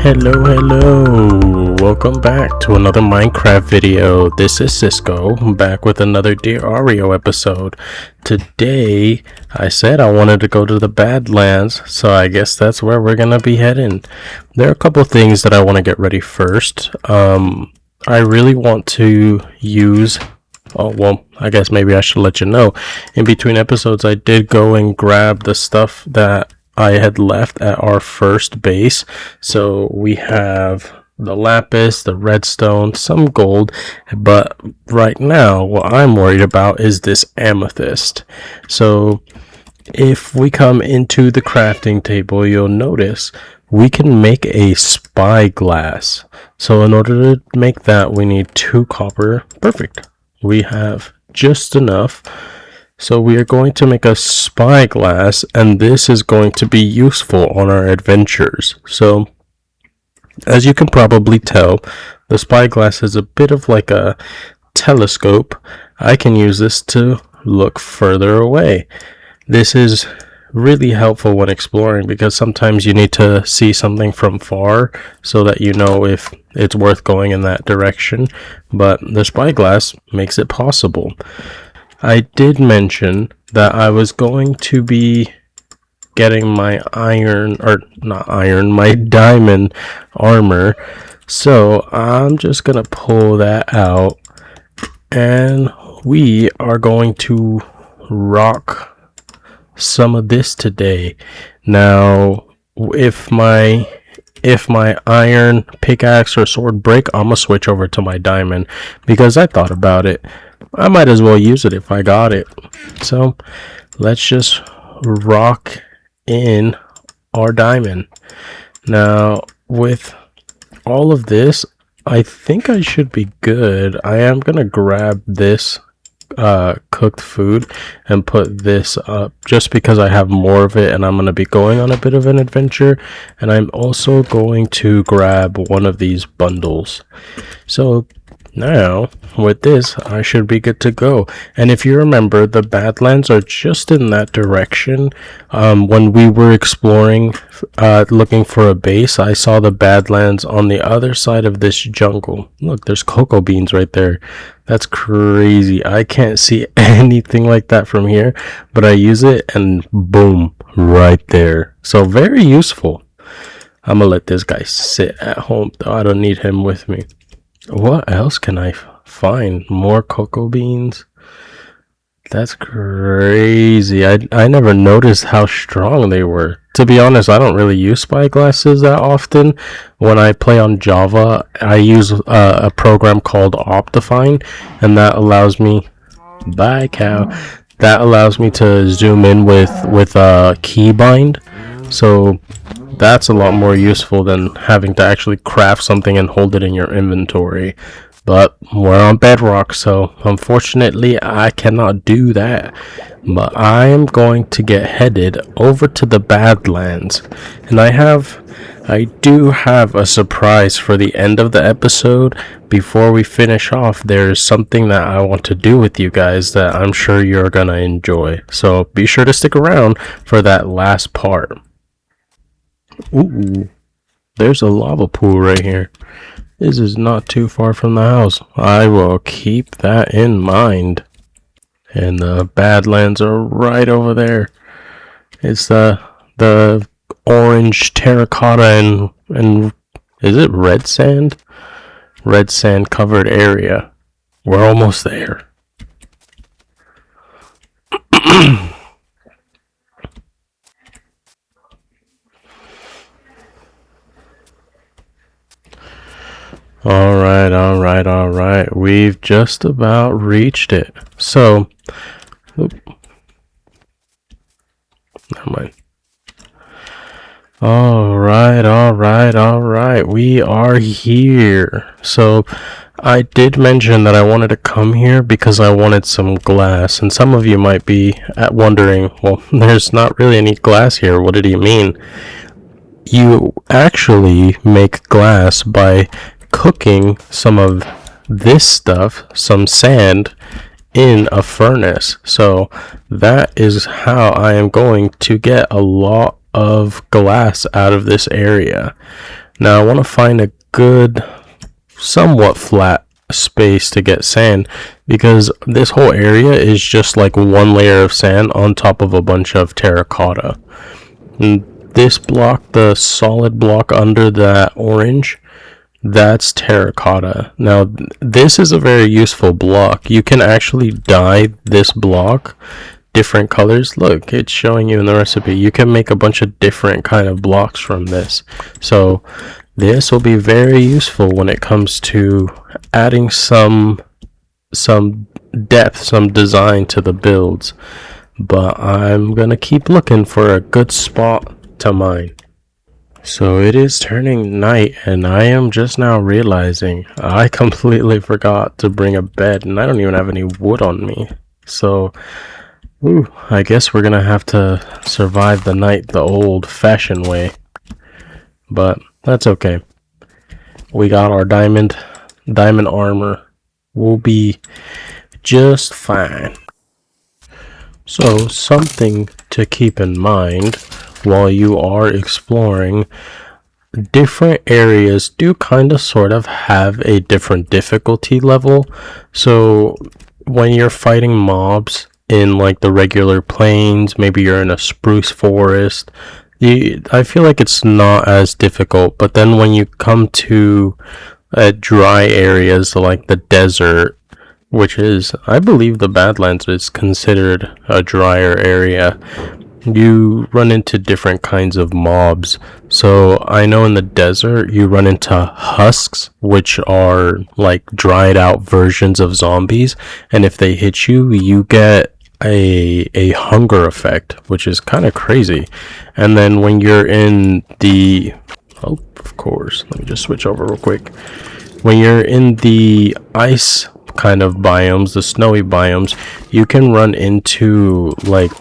Hello. Welcome back to another Minecraft video. This is Cisco, back with another Dear Arrio episode. Today, I said I wanted to go to the Badlands, so I guess that's where we're gonna be heading. There are a couple things that I want to get ready first. I really want to use... Oh, well, I guess maybe I should let you know. In between episodes, I did go and grab the stuff that I had left at our first base. So we have the lapis, the redstone, some gold, but right now what I'm worried about is this amethyst. So if we come into the crafting table, you'll notice we can make a spyglass. So in order to make that, we need 2 copper. Perfect. We have just enough. So we are going to make a spyglass, and this is going to be useful on our adventures. So, as you can probably tell, the spyglass is a bit of like a telescope. I can use this to look further away. This is really helpful when exploring because sometimes you need to see something from far so that you know if it's worth going in that direction. But the spyglass makes it possible. I did mention that I was going to be getting my my diamond armor. So I'm just going to pull that out and we are going to rock some of this today. Now, if my iron pickaxe or sword break, I'm gonna switch over to my diamond because I thought about it. I might as well use it if I got it. So let's just rock in our diamond. Now with all of this, I think I should be good. I am gonna grab this cooked food and put this up just because I have more of it and I'm going to be going on a bit of an adventure, and I'm also going to grab one of these bundles. So now with this I should be good to go. And if you remember, the Badlands are just in that direction. When we were exploring looking for a base, I saw the Badlands on the other side of this jungle. Look, there's cocoa beans right there. That's crazy. I can't see anything like that from here, but I use it and boom, right there. So very useful. I'm gonna let this guy sit at home though. I don't need him with me. What else can I find? More cocoa beans? That's crazy. I never noticed how strong they were. To be honest, I don't really use spyglasses that often. When I play on Java, I use a program called Optifine, and that allows me... Bye, cow. That allows me to zoom in with keybind. So that's a lot more useful than having to actually craft something and hold it in your inventory. But we're on bedrock, so unfortunately I cannot do that. But I am going to get headed over to the Badlands, and I do have a surprise for the end of the episode. Before we finish off, there's something that I want to do with you guys that I'm sure you're gonna enjoy. So be sure to stick around for that last part. Ooh, there's a lava pool right here. This is not too far from the house. I will keep that in mind. And the Badlands are right over there. It's the orange terracotta and is it red sand? Red sand covered area. We're almost there. All right. We've just about reached it. So, never mind. All right. We are here. So, I did mention that I wanted to come here because I wanted some glass. And some of you might be wondering, well, there's not really any glass here. What did he mean? You actually make glass by cooking some of this stuff, some sand, in a furnace. So that is how I am going to get a lot of glass out of this area. Now I want to find a good, somewhat flat space to get sand, because this whole area is just like one layer of sand on top of a bunch of terracotta. And this block, the solid block under that orange, that's terracotta. Now this is a very useful block. You can actually dye this block different colors. Look, it's showing you in the recipe. You can make a bunch of different kind of blocks from this. So this will be very useful when it comes to adding some depth, some design to the builds. But I'm gonna keep looking for a good spot to mine. So it is turning night, and I am just now realizing I completely forgot to bring a bed, and I don't even have any wood on me. So I guess we're gonna have to survive the night the old-fashioned way. But that's okay. We got our diamond armor. We'll be just fine. So something to keep in mind while you are exploring, different areas do kind of sort of have a different difficulty level. So when you're fighting mobs in like the regular plains, maybe you're in a spruce forest, I feel like it's not as difficult. But then when you come to dry areas like the desert, which is, I believe, the Badlands is considered a drier area, you run into different kinds of mobs. So I know in the desert you run into husks, which are like dried out versions of zombies, and if they hit you, you get a hunger effect, which is kind of crazy. And then when you're in the, oh, of course, let me just switch over real quick. When you're in the ice kind of biomes, the snowy biomes, you can run into, like,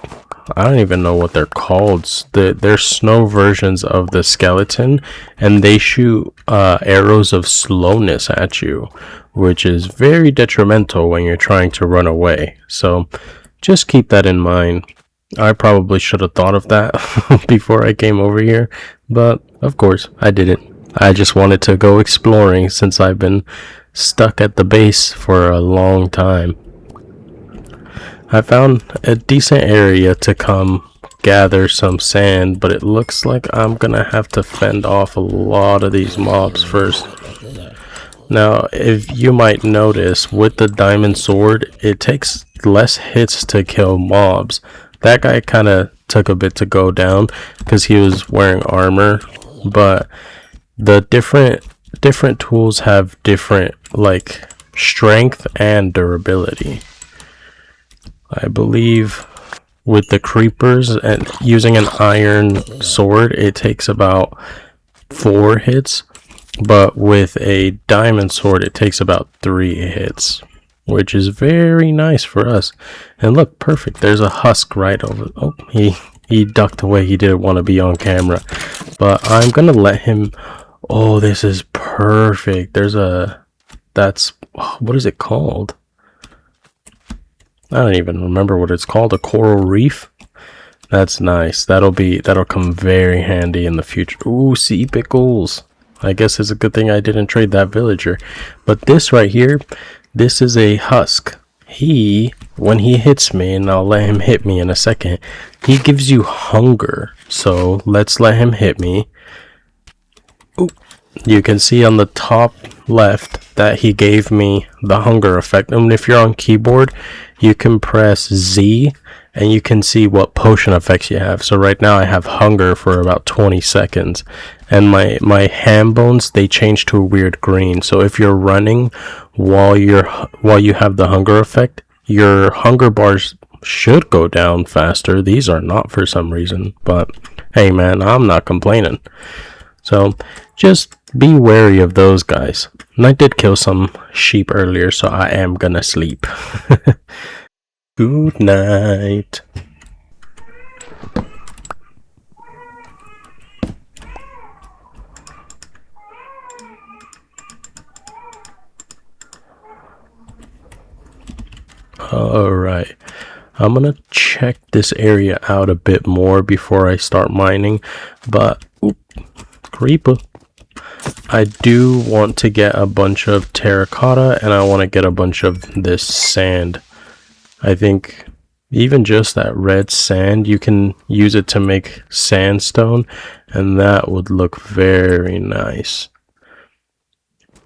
I don't even know what they're called. They're snow versions of the skeleton, and they shoot arrows of slowness at you, which is very detrimental when you're trying to run away. So just keep that in mind. I probably should have thought of that before I came over here, but of course I didn't. I just wanted to go exploring since I've been stuck at the base for a long time. I found a decent area to come gather some sand, but it looks like I'm gonna have to fend off a lot of these mobs first. Now, if you might notice, with the diamond sword, it takes less hits to kill mobs. That guy kind of took a bit to go down because he was wearing armor, but the different tools have different, like, strength and durability. I believe with the creepers and using an iron sword, it takes about 4 hits, but with a diamond sword, it takes about 3 hits, which is very nice for us. And look, perfect. There's a husk right over. Oh, he ducked away. He didn't want to be on camera, but I'm gonna let him. Oh, this is perfect. That's, what is it called? I don't even remember what it's called. A coral reef. That's nice. That'll come very handy in the future. Ooh, sea pickles. I guess it's a good thing I didn't trade that villager. But this right here, this is a husk. When he hits me, and I'll let him hit me in a second, he gives you hunger. So let's let him hit me. Ooh. You can see on the top left that he gave me the hunger effect. And if you're on keyboard, you can press Z and you can see what potion effects you have. So right now I have hunger for about 20 seconds, and my ham bones, they change to a weird green. So if you're running while you have the hunger effect, your hunger bars should go down faster. These are not for some reason, but hey man, I'm not complaining. So just be wary of those guys. And I did kill some sheep earlier, so I am gonna sleep. Good night. Alright, I'm gonna check this area out a bit more before I start mining, but creeper. I do want to get a bunch of terracotta, and I want to get a bunch of this sand. I think even just that red sand, you can use it to make sandstone, and that would look very nice.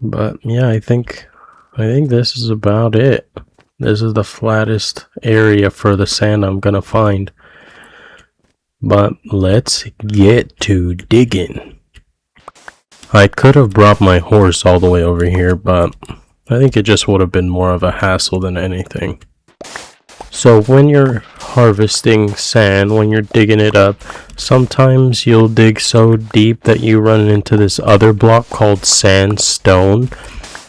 But yeah, I think this is about it. This is the flattest area for the sand I'm gonna find. But let's get to digging. I could have brought my horse all the way over here, but I think it just would have been more of a hassle than anything. So when you're harvesting sand, when you're digging it up, sometimes you'll dig so deep that you run into this other block called sandstone.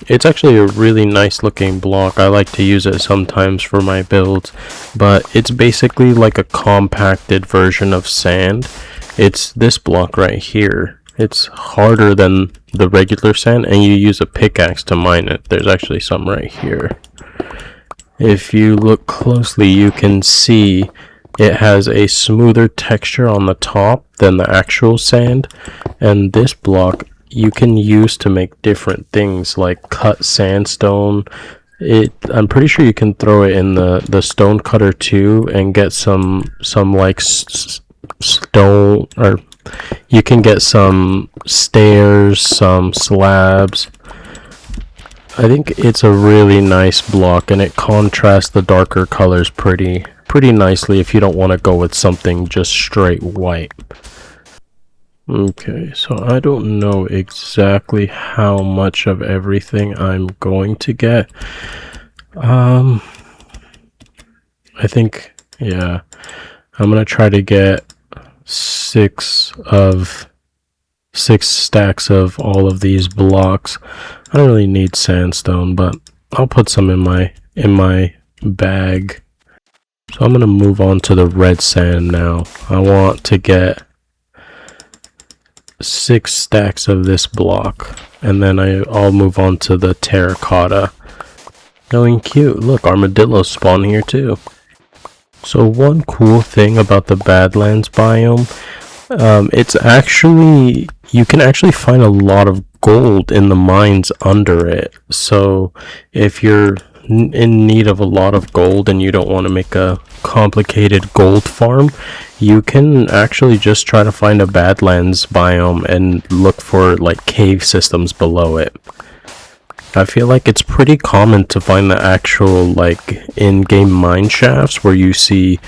It's actually a really nice looking block. I like to use it sometimes for my builds, but it's basically like a compacted version of sand. It's this block right here. It's harder than the regular sand, and you use a pickaxe to mine it. There's actually some right here. If you look closely, you can see it has a smoother texture on the top than the actual sand, and this block you can use to make different things like cut sandstone. I'm pretty sure you can throw it in the stone cutter too and get some like stone, or you can get some stairs, some slabs. I think it's a really nice block, and it contrasts the darker colors pretty nicely if you don't want to go with something just straight white. Okay, so I don't know exactly how much of everything I'm going to get. I think, yeah, I'm gonna try to get 6 stacks of all of these blocks. I don't really need sandstone, but I'll put some in my bag. So I'm gonna move on to the red sand now. I want to get 6 stacks of this block, and then I'll move on to the terracotta. Going cute. Look, armadillos spawn here too. So one cool thing about the Badlands biome, it's actually, you can actually find a lot of gold in the mines under it. So if you're in need of a lot of gold and you don't want to make a complicated gold farm, you can actually just try to find a Badlands biome and look for like cave systems below it. I feel like it's pretty common to find the actual like in-game mine shafts where you see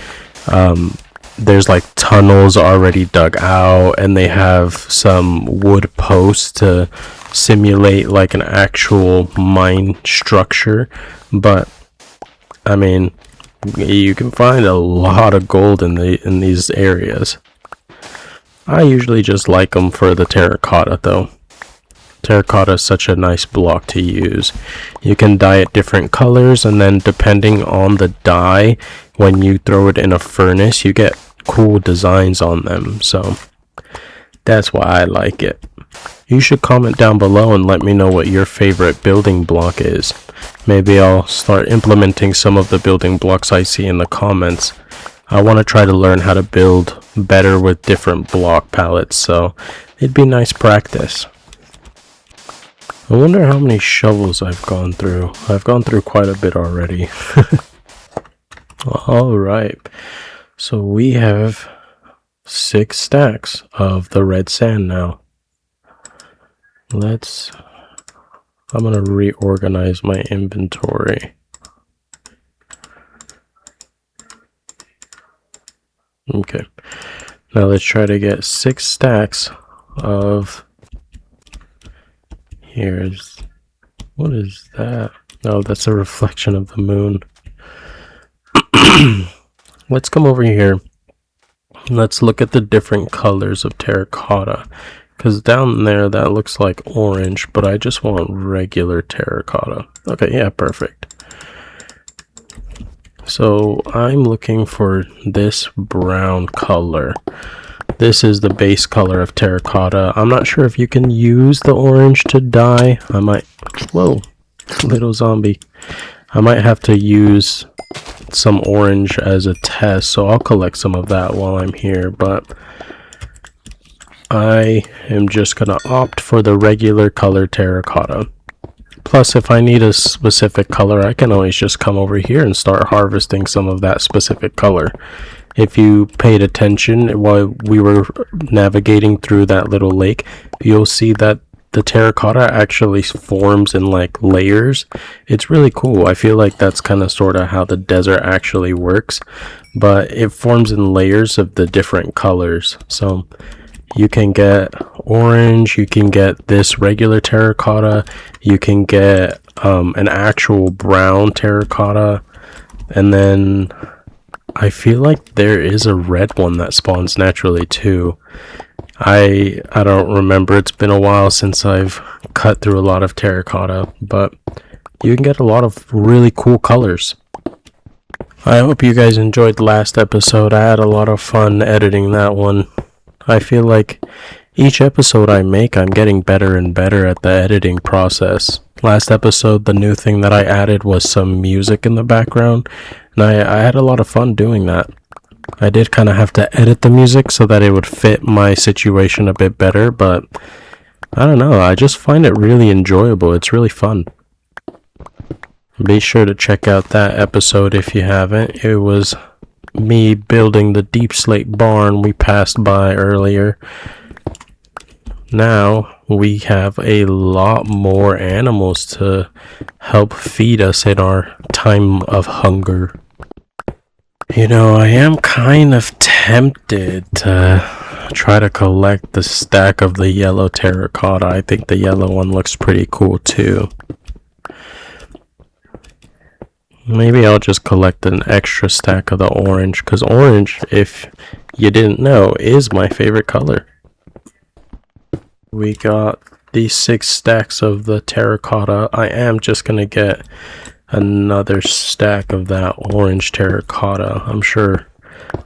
there's like tunnels already dug out, and they have some wood posts to simulate like an actual mine structure. But I mean, you can find a lot of gold in these areas. I usually just like them for the terracotta though. Terracotta is such a nice block to use. You can dye it different colors, and then depending on the dye, when you throw it in a furnace, you get cool designs on them. So that's why I like it. You should comment down below and let me know what your favorite building block is. Maybe I'll start implementing some of the building blocks I see in the comments. I want to try to learn how to build better with different block palettes, so it'd be nice practice. I wonder how many shovels I've gone through. I've gone through quite a bit already. Alright, so we have 6 stacks of the red sand now. I'm gonna reorganize my inventory. Okay, now let's try to get 6 stacks of... what is that? Oh, that's a reflection of the moon. Let's come over here. Let's look at the different colors of terracotta. Because down there that looks like orange, but I just want regular terracotta. Okay, yeah, perfect. So I'm looking for this brown color. This is the base color of terracotta. I'm not sure if you can use the orange to dye. I might... Whoa, little zombie. I might have to use some orange as a test, so I'll collect some of that while I'm here. But I am just gonna opt for the regular color terracotta. Plus, if I need a specific color, I can always just come over here and start harvesting some of that specific color. If you paid attention while we were navigating through that little lake, you'll see that the terracotta actually forms in like layers. It's really cool. I feel like that's kind of sort of how the desert actually works, but it forms in layers of the different colors. So you can get orange, you can get this regular terracotta, you can get an actual brown terracotta, and then I feel like there is a red one that spawns naturally too. I don't remember. It's been a while since I've cut through a lot of terracotta, but you can get a lot of really cool colors. I hope you guys enjoyed the last episode. I had a lot of fun editing that one. I feel like each episode I make, I'm getting better and better at the editing process. Last episode, the new thing that I added was some music in the background, and I had a lot of fun doing that. I did kind of have to edit the music so that it would fit my situation a bit better, but I don't know, I just find it really enjoyable. It's really fun. Be sure to check out that episode if you haven't. It was me building the deep slate barn we passed by earlier. Now we have a lot more animals to help feed us in our time of hunger. You know, I am kind of tempted to try to collect the stack of the yellow terracotta. I think the yellow one looks pretty cool too. Maybe I'll just collect an extra stack of the orange, because orange, if you didn't know, is my favorite color. We got these 6 stacks of the terracotta. I am just going to get another stack of that orange terracotta. I'm sure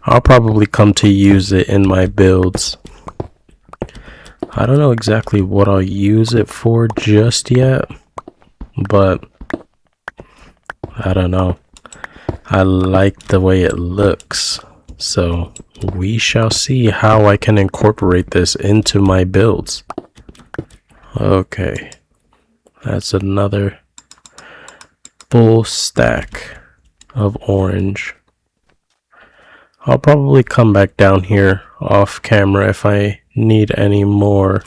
I'll probably come to use it in my builds. I don't know exactly what I'll use it for just yet, but I don't know. I like the way it looks, so we shall see how I can incorporate this into my builds. Okay, that's another full stack of orange. I'll probably come back down here off camera if I need any more.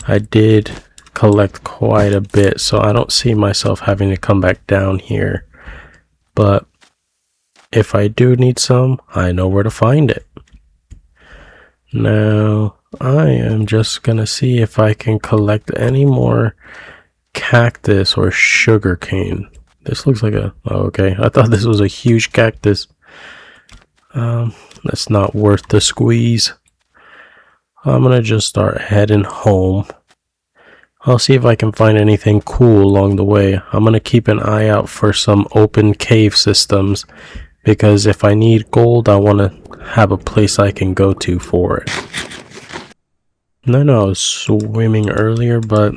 I did collect quite a bit, so I don't see myself having to come back down here. But if I do need some, I know where to find it. Now, I am just gonna see if I can collect any more cactus or sugar cane. This looks like a... oh, okay, I thought this was a huge cactus. That's not worth the squeeze. I'm gonna just start heading home. I'll see if I can find anything cool along the way. I'm going to keep an eye out for some open cave systems, because if I need gold, I want to have a place I can go to for it. I know I was swimming earlier, but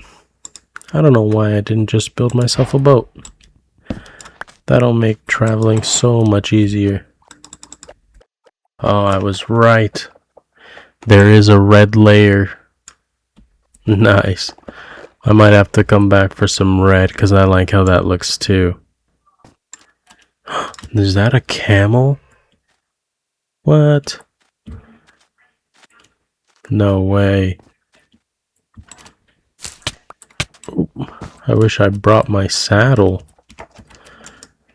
I don't know why I didn't just build myself a boat. That'll make traveling so much easier. Oh, I was right. There is a red layer. Nice. I might have to come back for some red, because I like how that looks too. Is that a camel? What? No way. Ooh, I wish I brought my saddle.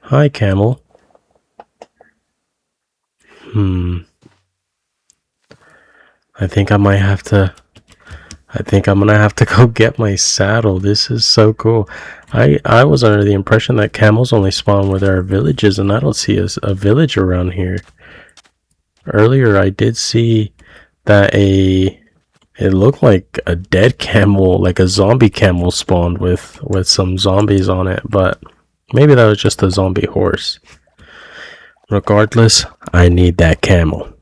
Hi, camel. I think I'm gonna have to go get my saddle. This is so cool. I was under the impression that camels only spawn where there are villages, and I don't see a village around here. Earlier I did see that it looked like a dead camel, like a zombie camel spawned with some zombies on it, but maybe that was just a zombie horse. Regardless, I need that camel.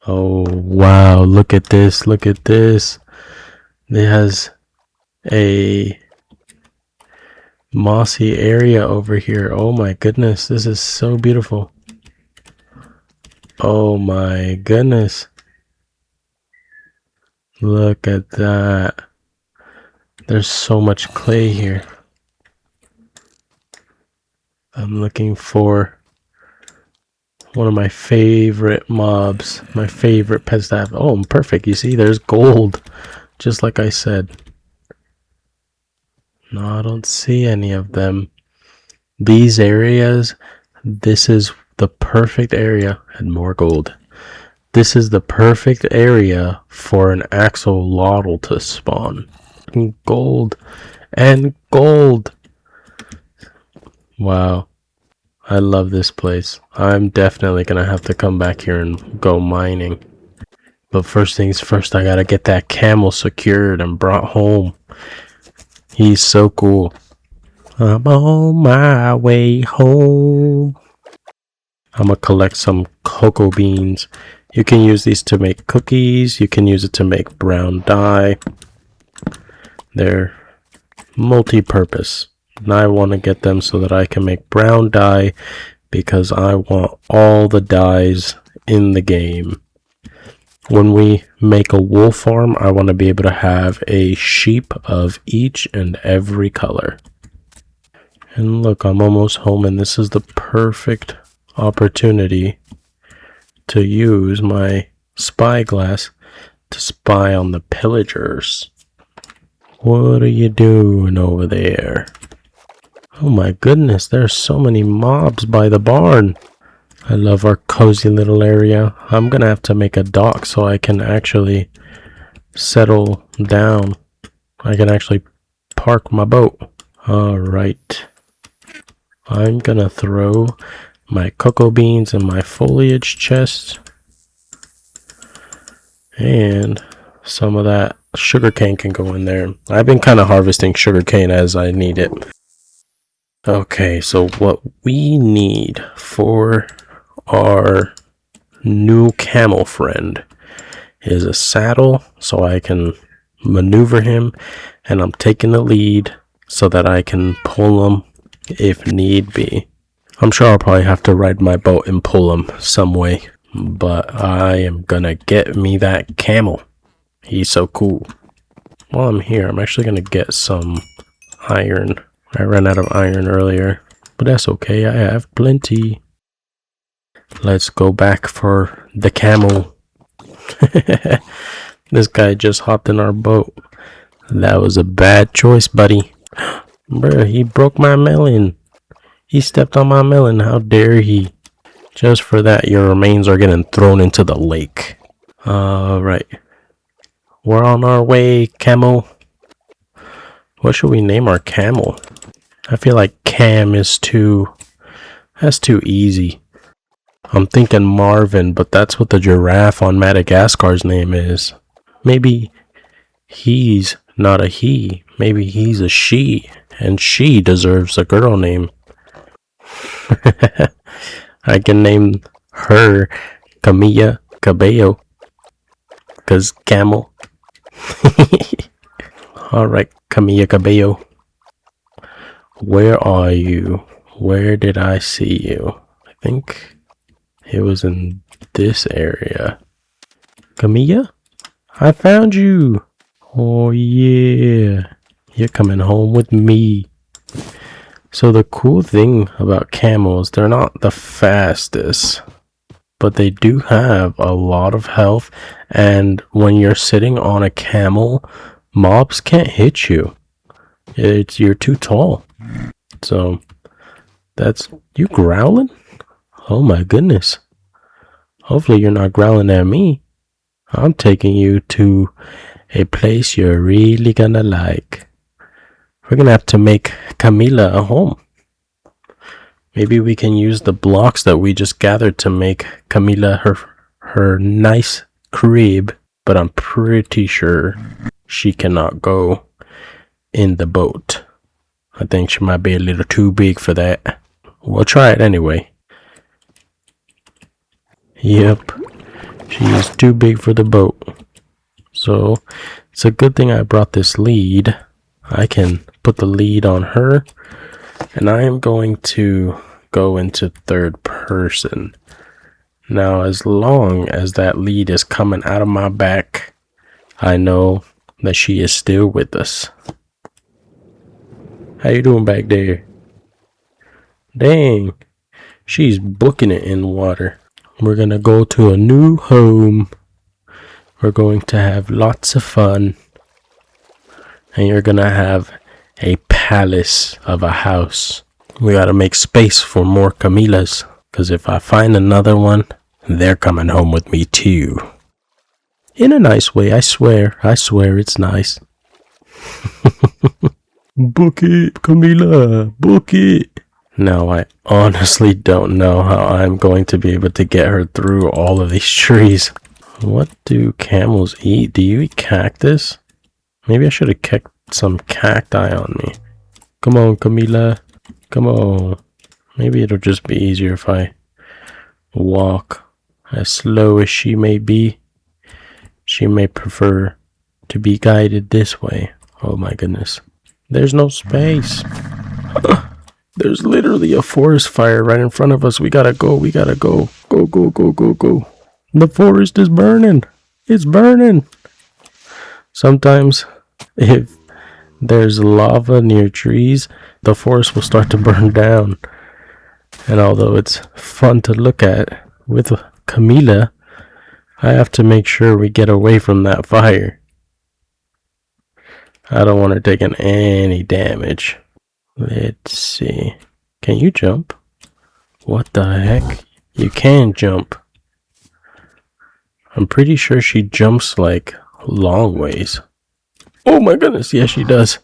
Oh wow, look at this, look at this. It has a mossy area over here. Oh my goodness, this is so beautiful. Oh my goodness. Look at that. There's so much clay here. I'm looking for one of my favorite mobs, my favorite pets to have. Oh, perfect. You see, there's gold, just like I said. No, I don't see any of them. These areas, this is the perfect area, and more gold. This is the perfect area for an axolotl to spawn. Gold and gold. Wow. I love this place. I'm definitely gonna have to come back here and go mining. But first things first, I gotta get that camel secured and brought home. He's so cool. I'm on my way home. I'm gonna collect some cocoa beans. You can use these to make cookies. You can use it to make brown dye. They're multi-purpose. And I want to get them so that I can make brown dye because I want all the dyes in the game. When we make a wool farm, I want to be able to have a sheep of each and every color. And look, I'm almost home, and this is the perfect opportunity to use my spyglass to spy on the pillagers. What are you doing over there? Oh my goodness, there's so many mobs by the barn. I love our cozy little area. I'm gonna have to make a dock so I can actually settle down. I can actually park my boat. Alright. I'm gonna throw my cocoa beans in my foliage chest. And some of that sugarcane can go in there. I've been kind of harvesting sugarcane as I need it. Okay, so what we need for our new camel friend is a saddle so I can maneuver him, and I'm taking the lead so that I can pull him if need be. I'm sure I'll probably have to ride my boat and pull him some way, but I am gonna get me that camel. He's so cool. While I'm here, I'm actually gonna get some iron. I ran out of iron earlier, but that's okay. I have plenty. Let's go back for the camel. This guy just hopped in our boat. That was a bad choice, buddy. Bruh, he broke my melon. He stepped on my melon. How dare he? Just for that, your remains are getting thrown into the lake. Alright. We're on our way, camel. What should we name our camel? I feel like Cam is that's too easy. I'm thinking Marvin, but that's what the giraffe on Madagascar's name is. Maybe he's not a he. Maybe he's a she, and she deserves a girl name. I can name her Camilla Cabello, cause camel. Alright, Camilla Cabello. Where are you? Where did I see you? I think it was in this area. Camilla? I found you! Oh yeah! You're coming home with me. So the cool thing about camels, they're not the fastest, but they do have a lot of health, and when you're sitting on a camel, mobs can't hit you. You're too tall. So that's you growling? Oh my goodness. Hopefully you're not growling at me. I'm taking you to a place you're really gonna like. We're gonna have to make Camila a home. Maybe we can use the blocks that we just gathered to make Camila her nice crib, but I'm pretty sure she cannot go in the boat. I think she might be a little too big for that. We'll try it anyway. Yep, she is too big for the boat. So it's a good thing I brought this lead. I can put the lead on her, and I am going to go into third person. Now, as long as that lead is coming out of my back, I know that she is still with us. How you doing back there? Dang, she's booking it in water. We're gonna go to a new home. We're going to have lots of fun. And you're gonna have a palace of a house. We gotta make space for more Camillas. Because if I find another one, they're coming home with me too. In a nice way, I swear it's nice. Book it, Camilla, book it. Now, I honestly don't know how I'm going to be able to get her through all of these trees. What do camels eat? Do you eat cactus? Maybe I should have kept some cacti on me. Come on, Camilla. Come on. Maybe it'll just be easier if I walk as slow as she may be. She may prefer to be guided this way. Oh my goodness. There's no space. There's literally a forest fire right in front of us. We gotta go. We gotta go. Go, go, go, go, go. The forest is burning. It's burning. Sometimes if there's lava near trees, the forest will start to burn down. And although it's fun to look at with Camilla, I have to make sure we get away from that fire. I don't want her taking any damage. Let's see. Can you jump? What the heck? You can jump. I'm pretty sure she jumps like long ways. Oh my goodness, yes she does.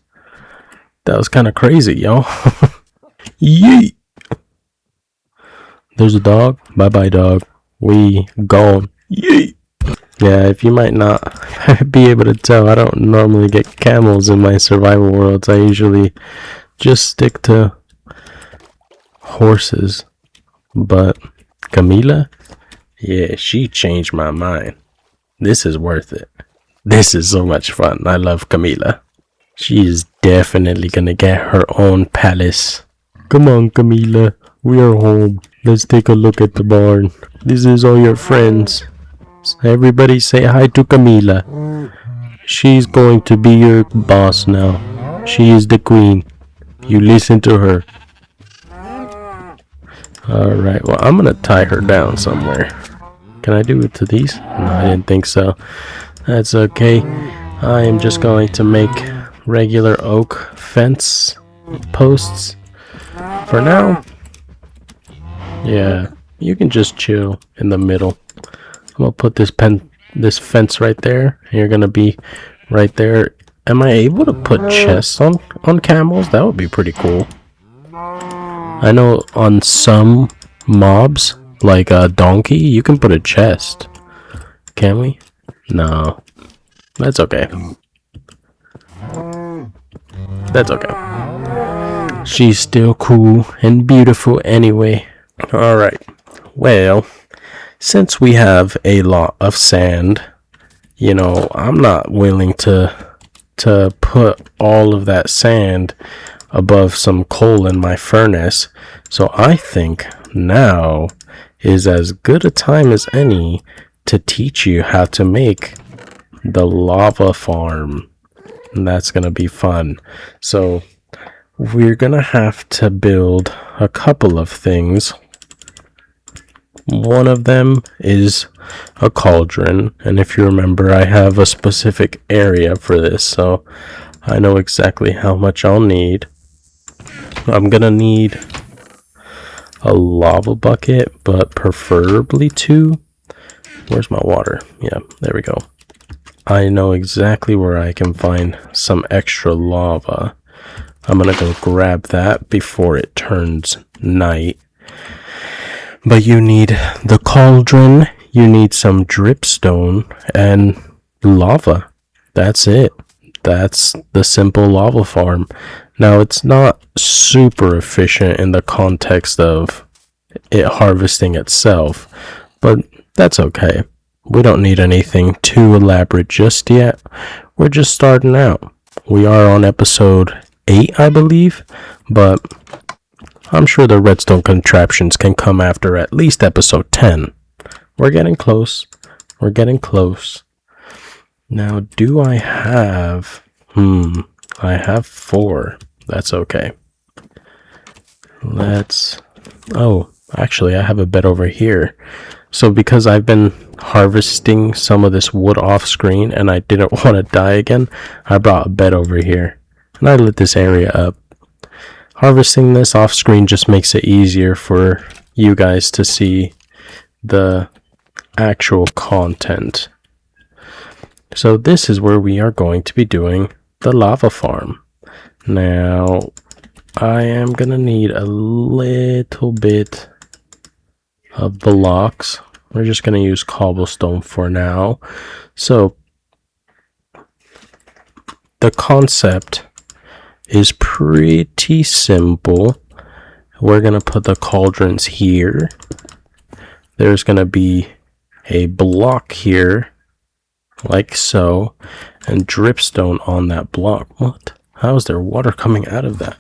That was kind of crazy, y'all. Yeet! There's a dog. Bye-bye, dog. We gone. Yeet! Yeah, if you might not be able to tell, I don't normally get camels in my survival worlds. I usually just stick to horses. But Camilla, yeah, she changed my mind. This is worth it. This is so much fun. I love Camilla. She is definitely gonna get her own palace. Come on, Camilla. We are home. Let's take a look at the barn. This is all your friends. Everybody say hi to Camilla. She's going to be your boss now. She is the queen. You listen to her. Alright, well, I'm gonna tie her down somewhere. Can I do it to these? No, I didn't think so. That's okay. I am just going to make regular oak fence posts for now. Yeah, you can just chill in the middle. I'm gonna put this fence right there, and you're gonna be right there. Am I able to put chests on camels? That would be pretty cool. I know on some mobs, like a donkey, you can put a chest. Can we? No. That's okay. That's okay. She's still cool and beautiful anyway. Alright. Well, since we have a lot of sand, you know, I'm not willing to put all of that sand above some coal in my furnace. So I think now is as good a time as any to teach you how to make the lava farm. And that's going to be fun. So we're going to have to build a couple of things. One of them is a cauldron, and if you remember, I have a specific area for this, so I know exactly how much I'll need. I'm gonna need a lava bucket, but preferably two. Where's my water? Yeah, there we go. I know exactly where I can find some extra lava. I'm gonna go grab that before it turns night. But you need the cauldron, you need some dripstone, and lava. That's it. That's the simple lava farm. Now, it's not super efficient in the context of it harvesting itself, but that's okay. We don't need anything too elaborate just yet. We're just starting out. We are on episode 8, I believe, but I'm sure the redstone contraptions can come after at least episode 10. We're getting close. We're getting close. Now, do I have... I have 4. That's okay. Oh, actually, I have a bed over here. So because I've been harvesting some of this wood off screen and I didn't want to die again, I brought a bed over here. And I lit this area up. Harvesting this off screen just makes it easier for you guys to see the actual content. So this is where we are going to be doing the lava farm. Now, I am gonna need a little bit of blocks. We're just gonna use cobblestone for now. So the concept is pretty simple. We're gonna put the cauldrons here. There's gonna be a block here, like so, and dripstone on that block. What? How is there water coming out of that?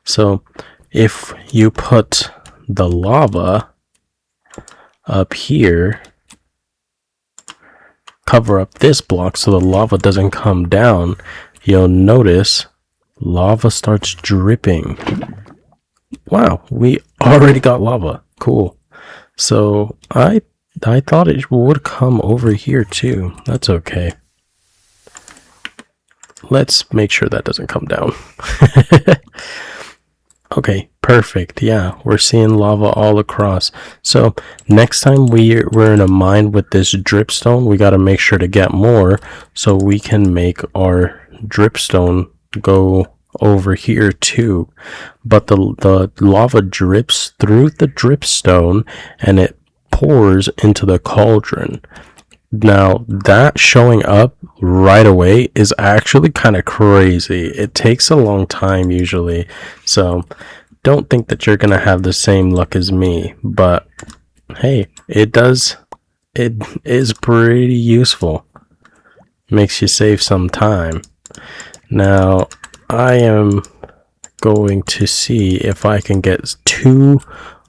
So if you put the lava up here, cover up this block so the lava doesn't come down, you'll notice lava starts dripping. Wow, we already got lava. Cool. So I thought it would come over here too. That's okay. Let's make sure that doesn't come down. Okay, perfect. Yeah, we're seeing lava all across. So next time we're in a mine with this dripstone, we got to make sure to get more so we can make our dripstone go over here too. But the lava drips through the dripstone and it pours into the cauldron. Now, that showing up right away is actually kind of crazy. It takes a long time usually, so don't think that you're gonna have the same luck as me, but hey, it is pretty useful. Makes you save some time. Now, I am going to see if I can get 2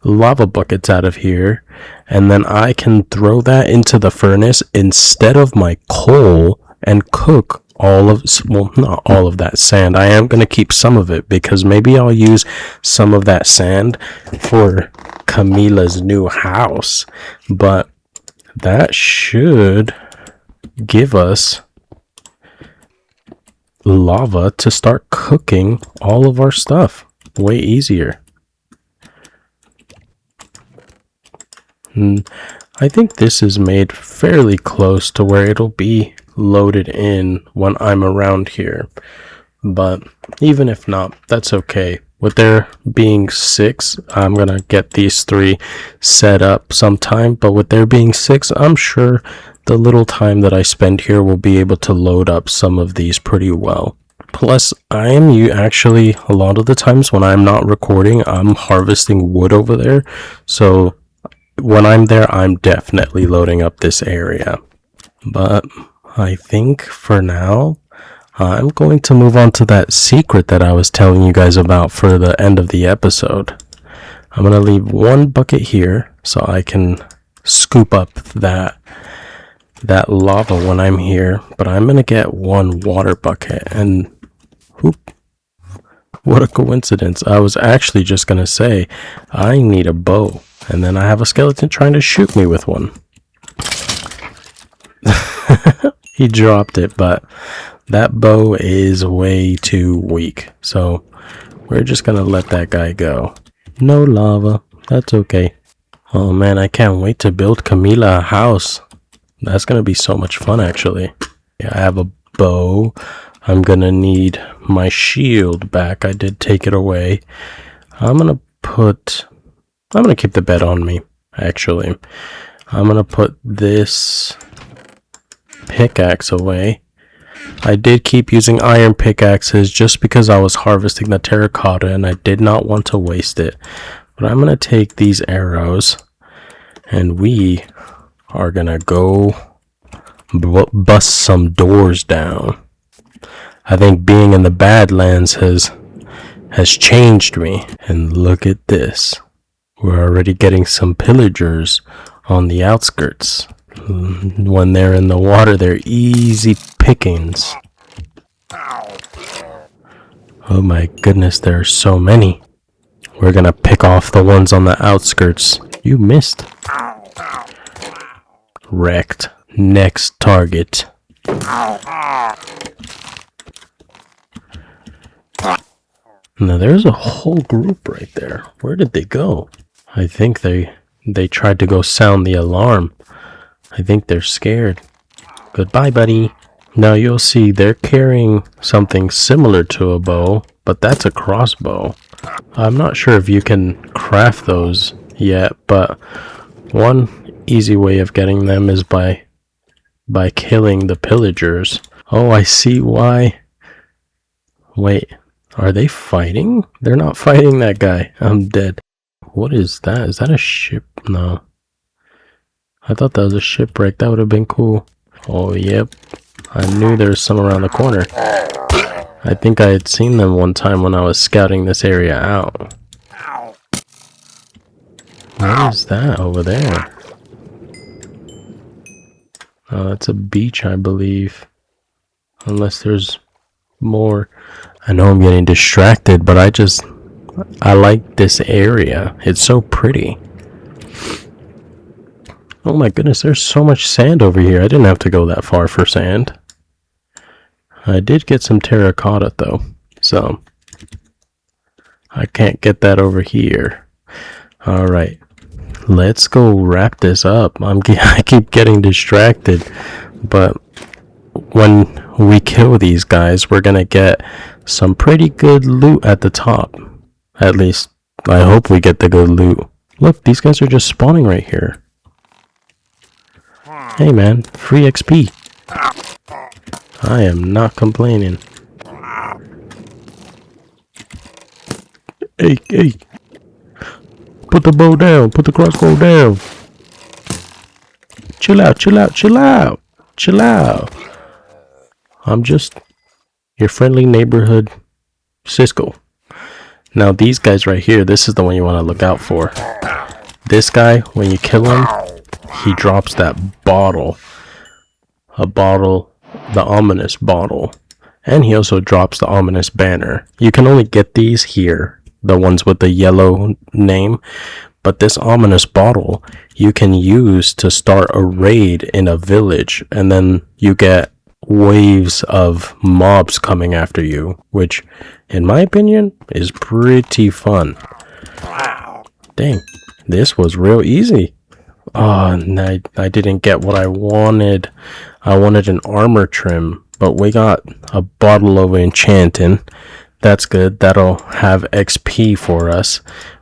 lava buckets out of here, and then I can throw that into the furnace instead of my coal and cook not all of that sand. I am going to keep some of it because maybe I'll use some of that sand for Camila's new house, but that should give us lava to start cooking all of our stuff way easier. I think this is made fairly close to where it'll be loaded in when I'm around here, but even if not, that's okay. With there being 6, I'm gonna get these 3 set up sometime, but with there being 6, I'm sure the little time that I spend here will be able to load up some of these pretty well. Plus, actually, a lot of the times when I'm not recording, I'm harvesting wood over there, so when I'm there, I'm definitely loading up this area. But I think for now, I'm going to move on to that secret that I was telling you guys about for the end of the episode. I'm going to leave 1 bucket here so I can scoop up that lava when I'm here. But I'm going to get 1 water bucket, and whoop. What a coincidence. I was actually just going to say, I need a bow. And then I have a skeleton trying to shoot me with one. He dropped it, but that bow is way too weak. So we're just going to let that guy go. No lava. That's okay. Oh man, I can't wait to build Camila a house. That's going to be so much fun actually. Yeah, I have a bow. I'm going to need my shield back. I did take it away. I'm going to keep the bed on me, actually. I'm going to put this pickaxe away. I did keep using iron pickaxes just because I was harvesting the terracotta and I did not want to waste it. But I'm going to take these arrows and we are going to go bust some doors down. I think being in the Badlands has changed me. And look at this. We're already getting some pillagers on the outskirts. When they're in the water, they're easy pickings. Oh my goodness, there are so many. We're gonna pick off the ones on the outskirts. You missed. Wrecked. Next target. Now there's a whole group right there. Where did they go? I think they tried to go sound the alarm. I think they're scared. Goodbye, buddy. Now you'll see they're carrying something similar to a bow, but that's a crossbow. I'm not sure if you can craft those yet, but one easy way of getting them is by killing the pillagers. Oh, I see why. Wait, are they fighting? They're not fighting that guy. I'm dead. What is that? Is that a ship? No. I thought that was a shipwreck. That would have been cool. Oh, yep. I knew there was some around the corner. I think I had seen them one time when I was scouting this area out. What is that over there? Oh, that's a beach, I believe. Unless there's more. I know I'm getting distracted, but I like this area. It's so pretty. Oh my goodness, there's so much sand over here. I didn't have to go that far for sand. I did get some terracotta though, so I can't get that over here. Alright, let's go wrap this up. I keep getting distracted, but when we kill these guys, we're gonna get some pretty good loot at the top. At least, I hope we get the good loot. Look, these guys are just spawning right here. Hey man, free XP. I am not complaining. Hey. Put the bow down. Put the crossbow down. Chill out. I'm just your friendly neighborhood Cisco. Now these guys right here, this is the one you want to look out for. This guy, when you kill him, he drops that bottle. The ominous bottle. And he also drops the ominous banner. You can only get these here, the ones with the yellow name. But this ominous bottle, you can use to start a raid in a village. And then you get waves of mobs coming after you. Which, in my opinion, is pretty fun. Dang, this was real easy. Oh, and I didn't get what I wanted. I wanted an armor trim, but we got a bottle of enchanting. That's good. That'll have XP for us.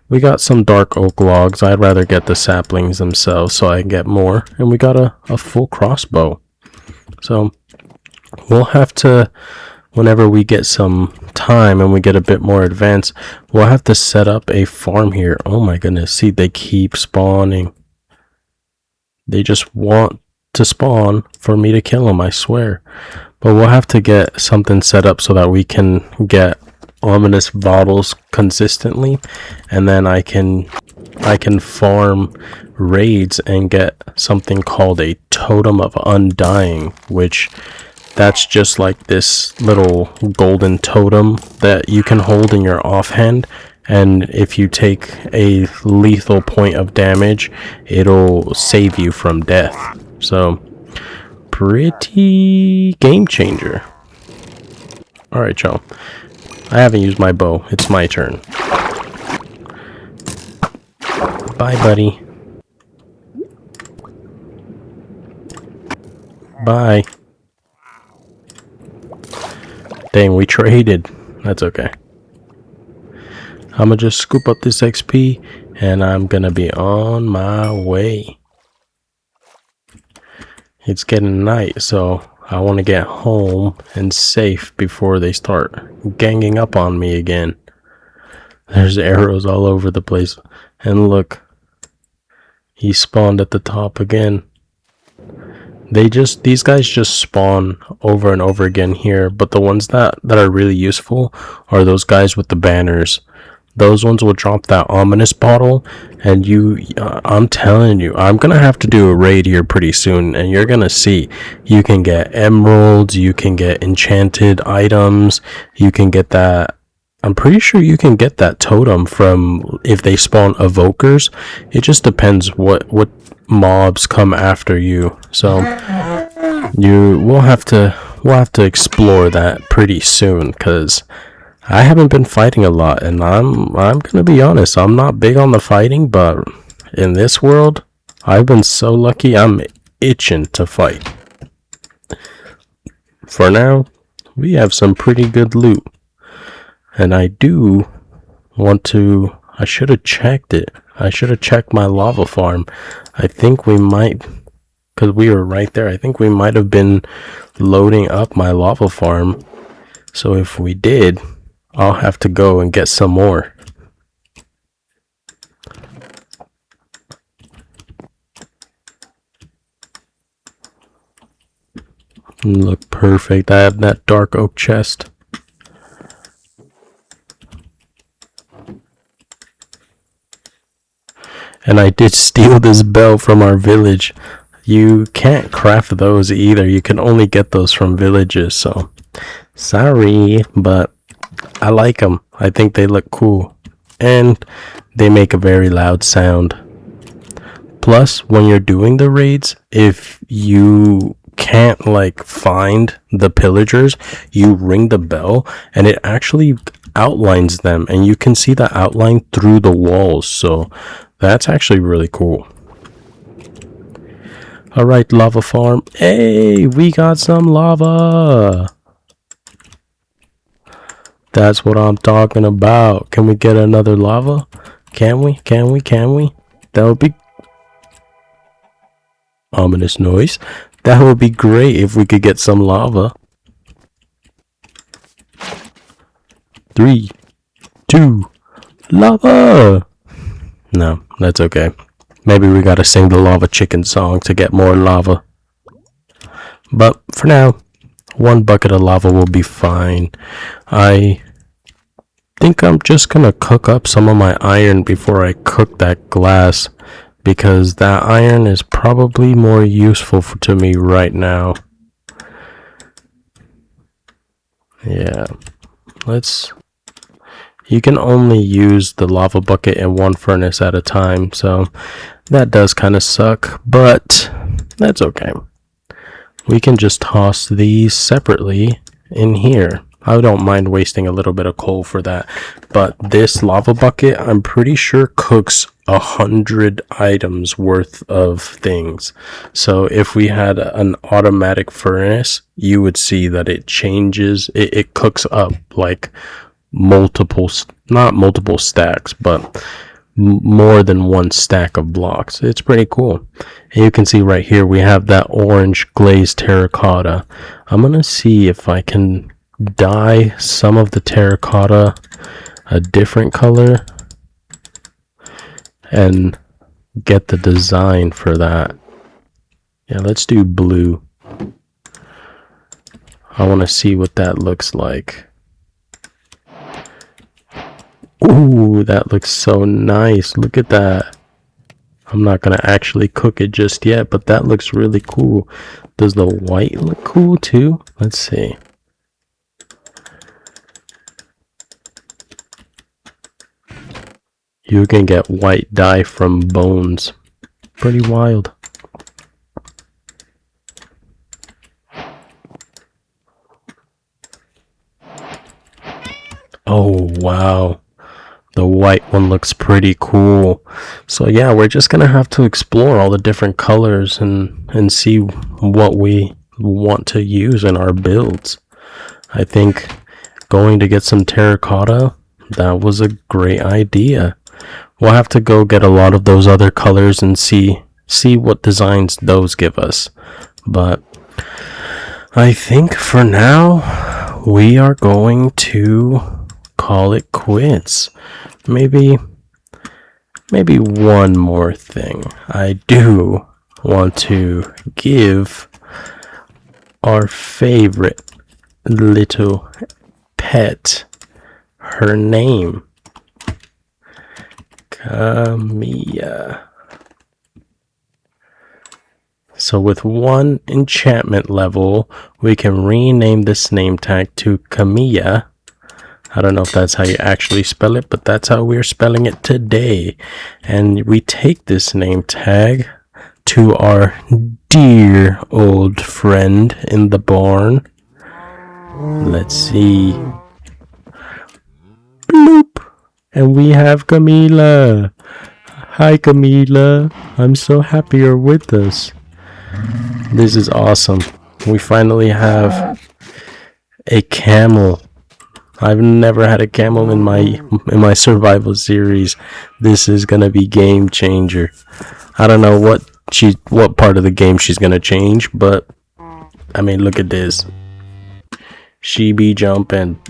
We got some dark oak logs. I'd rather get the saplings themselves so I can get more. And we got a full crossbow. So we'll have to, whenever we get some time and we get a bit more advanced, we'll have to set up a farm here. Oh my goodness. See, they keep spawning. They just want to spawn for me to kill them, I swear. But we'll have to get something set up so that we can get ominous bottles consistently, and then I can farm raids and get something called a totem of undying, which that's just like this little golden totem that you can hold in your offhand. And if you take a lethal point of damage, it'll save you from death. So, pretty game changer. Alright, y'all. I haven't used my bow. It's my turn. Bye, buddy. Bye. Dang, we traded. That's okay. I'm gonna just scoop up this XP and I'm gonna be on my way. It's getting night, so I want to get home and safe before they start ganging up on me again. There's arrows all over the place. And look, he spawned at the top again. These guys just spawn over and over again here, but the ones that are really useful are those guys with the banners. those ones will drop that ominous bottle, and I'm telling you, I'm gonna have to do a raid here pretty soon, and you're gonna see you can get emeralds, you can get enchanted items, you can get that. I'm pretty sure you can get that totem from if they spawn evokers. It just depends what mobs come after you. So we'll have to explore that pretty soon, because I haven't been fighting a lot, and I'm gonna be honest, I'm not big on the fighting, but in this world, I've been so lucky. I'm itching to fight. For now, we have some pretty good loot, and I should have checked it. I should have checked my lava farm. I think we might, because we were right there, I think we might have been loading up my lava farm. So if we did, I'll have to go and get some more. Look perfect. I have that dark oak chest. And I did steal this bell from our village. You can't craft those either. You can only get those from villages, so sorry, but I like them. I think they look cool. And they make a very loud sound. Plus, when you're doing the raids, if you can't find the pillagers, you ring the bell and it actually outlines them, and you can see the outline through the walls. So that's actually really cool. Alright, lava farm. Hey, we got some lava. That's what I'm talking about. Can we get another lava? Can we? That would be ominous noise. That would be great if we could get some lava. 3, 2, lava! No, that's okay. Maybe we gotta sing the lava chicken song to get more lava. But for now, 1 bucket of lava will be fine. I think I'm just gonna cook up some of my iron before I cook that glass, because that iron is probably more useful to me right now. Yeah, you can only use the lava bucket in 1 furnace at a time, so that does kind of suck, but that's okay. We can just toss these separately in here. I don't mind wasting a little bit of coal for that, but this lava bucket, I'm pretty sure cooks 100 items worth of things. So if we had an automatic furnace, you would see that it changes, it cooks up like not multiple stacks, but more than 1 stack of blocks. It's pretty cool. And you can see right here we have that orange glazed terracotta. I'm gonna see if I can dye some of the terracotta a different color and get the design for that. Yeah, let's do blue. I want to see what that looks like. Ooh, that looks so nice. Look at that. I'm not going to actually cook it just yet, but that looks really cool. Does the white look cool too? Let's see. You can get white dye from bones. Pretty wild. Oh, wow. The white one looks pretty cool. So yeah, we're just gonna have to explore all the different colors and see what we want to use in our builds. I think going to get some terracotta, that was a great idea. We'll have to go get a lot of those other colors and see what designs those give us. But I think for now we are going to call it quits. Maybe one more thing. I do want to give our favorite little pet her name. Camilla. So with 1 enchantment level, we can rename this name tag to Camilla. I don't know if that's how you actually spell it, but that's how we're spelling it today. And we take this name tag to our dear old friend in the barn. Let's see. Bloop! And we have Camila. Hi, Camila. I'm so happy you're with us. This is awesome. We finally have a camel. I've never had a camel in my survival series. This is gonna be game changer. I don't know what part of the game she's gonna change, but I mean, look at this. She be jumping.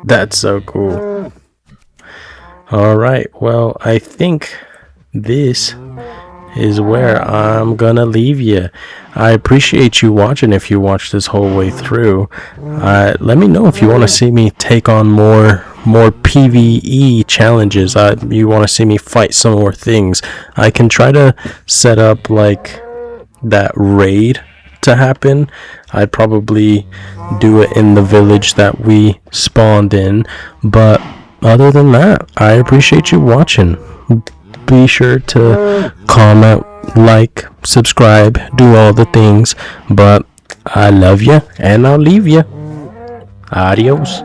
That's so cool. Alright, well, I think this is where I'm gonna leave you. I appreciate you watching if you watched this whole way through. Let me know if you want to see me take on more PvE challenges. You want to see me fight some more things. I can try to set up like that raid to happen. I'd probably do it in the village that we spawned in, but other than that, I appreciate you watching. Be sure to comment, like, subscribe, do all the things, but I love you and I'll leave you. Adios.